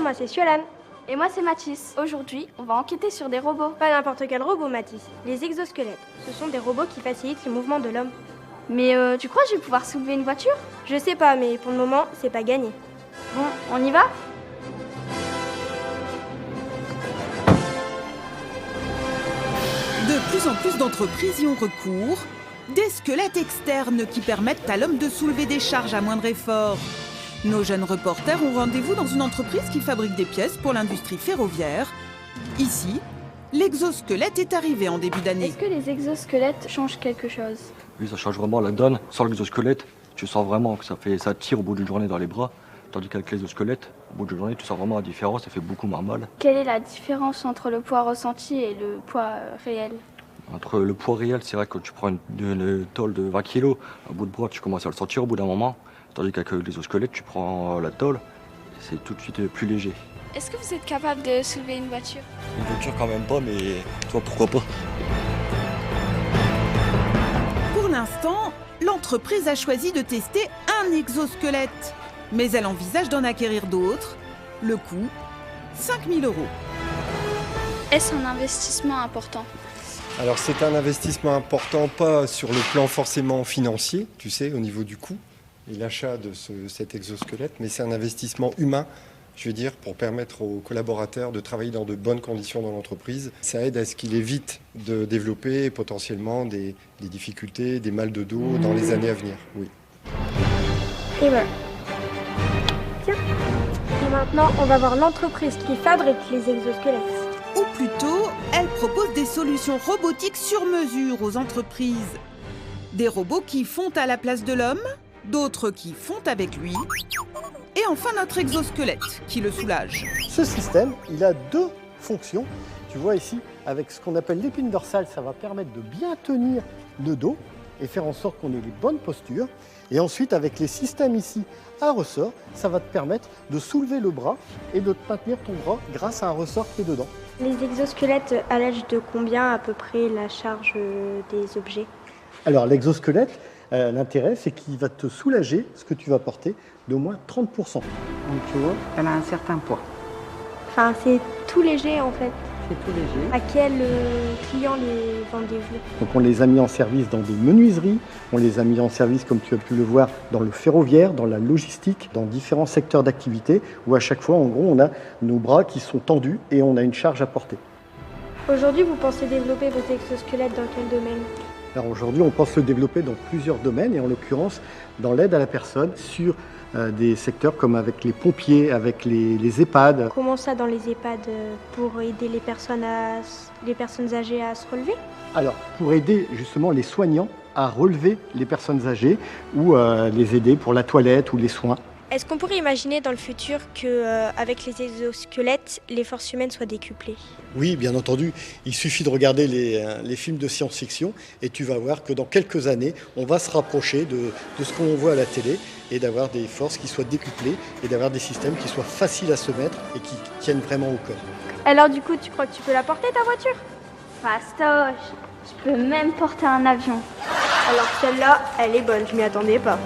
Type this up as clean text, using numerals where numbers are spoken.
moi c'est Sualan. Et moi c'est Mathis. Aujourd'hui, on va enquêter sur des robots. Pas n'importe quel robot, Mathis. Les exosquelettes. Ce sont des robots qui facilitent les mouvements de l'homme. Mais tu crois que je vais pouvoir soulever une voiture? Je sais pas, mais pour le moment, c'est pas gagné. Bon, on y va? De plus en plus d'entreprises y ont recours. Des squelettes externes qui permettent à l'homme de soulever des charges à moindre effort. Nos jeunes reporters ont rendez-vous dans une entreprise qui fabrique des pièces pour l'industrie ferroviaire. Ici, l'exosquelette est arrivé en début d'année. Est-ce que les exosquelettes changent quelque chose? Oui, ça change vraiment la donne. Sans l'exosquelette, tu sens vraiment que ça tire au bout d'une journée dans les bras. Tandis qu'avec l'exosquelette, au bout d'une journée, tu sens vraiment la différence, ça fait beaucoup moins mal. Quelle est la différence entre le poids ressenti et le poids réel? Entre le poids réel, c'est vrai que tu prends une tôle de 20 kg, un bout de bras, tu commences à le sentir au bout d'un moment. Tandis qu'avec l'exosquelette, tu prends la tôle, et c'est tout de suite plus léger. Est-ce que vous êtes capable de soulever une voiture? Une voiture quand même pas, mais toi pourquoi pas. Pour l'instant, l'entreprise a choisi de tester un exosquelette. Mais elle envisage d'en acquérir d'autres. Le coût, 5 000 €. Est-ce un investissement important? Alors c'est un investissement important, pas sur le plan forcément financier, tu sais, au niveau du coût et l'achat de cet exosquelette, mais c'est un investissement humain, je veux dire, pour permettre aux collaborateurs de travailler dans de bonnes conditions dans l'entreprise. Ça aide à ce qu'il évite de développer potentiellement des difficultés, des mal de dos dans les années à venir, oui. Et voilà. Tiens. Et maintenant, on va voir l'entreprise qui fabrique les exosquelettes. Ou plutôt, elle propose des solutions robotiques sur mesure aux entreprises. Des robots qui font à la place de l'homme, d'autres qui font avec lui. Et enfin notre exosquelette qui le soulage. Ce système, il a deux fonctions. Tu vois ici, avec ce qu'on appelle l'épine dorsale, ça va permettre de bien tenir le dos et faire en sorte qu'on ait les bonnes postures. Et ensuite, avec les systèmes ici à ressort, ça va te permettre de soulever le bras et de maintenir ton bras grâce à un ressort qui est dedans. Les exosquelettes allègent de combien à peu près la charge des objets? Alors l'exosquelette, l'intérêt, c'est qu'il va te soulager ce que tu vas porter d'au moins 30%. Donc tu vois, elle a un certain poids. Enfin, c'est tout léger en fait. C'est tout léger. À quel client les vendez-vous? Donc on les a mis en service dans des menuiseries, on les a mis en service, comme tu as pu le voir, dans le ferroviaire, dans la logistique, dans différents secteurs d'activité, où à chaque fois, en gros, on a nos bras qui sont tendus et on a une charge à porter. Aujourd'hui, vous pensez développer vos exosquelettes dans quel domaine? Alors aujourd'hui, on pense le développer dans plusieurs domaines, et en l'occurrence, dans l'aide à la personne, sur des secteurs comme avec les pompiers, avec les EHPAD. Comment ça dans les EHPAD pour aider les personnes âgées à se relever? Alors, pour aider justement les soignants à relever les personnes âgées ou les aider pour la toilette ou les soins. Est-ce qu'on pourrait imaginer dans le futur qu'avec les exosquelettes, les forces humaines soient décuplées? Oui, bien entendu. Il suffit de regarder les films de science-fiction et tu vas voir que dans quelques années, on va se rapprocher de ce qu'on voit à la télé et d'avoir des forces qui soient décuplées et d'avoir des systèmes qui soient faciles à se mettre et qui tiennent vraiment au corps. Alors du coup, tu crois que tu peux la porter ta voiture? Fastoche, je peux même porter un avion. Alors celle-là, elle est bonne, je m'y attendais pas.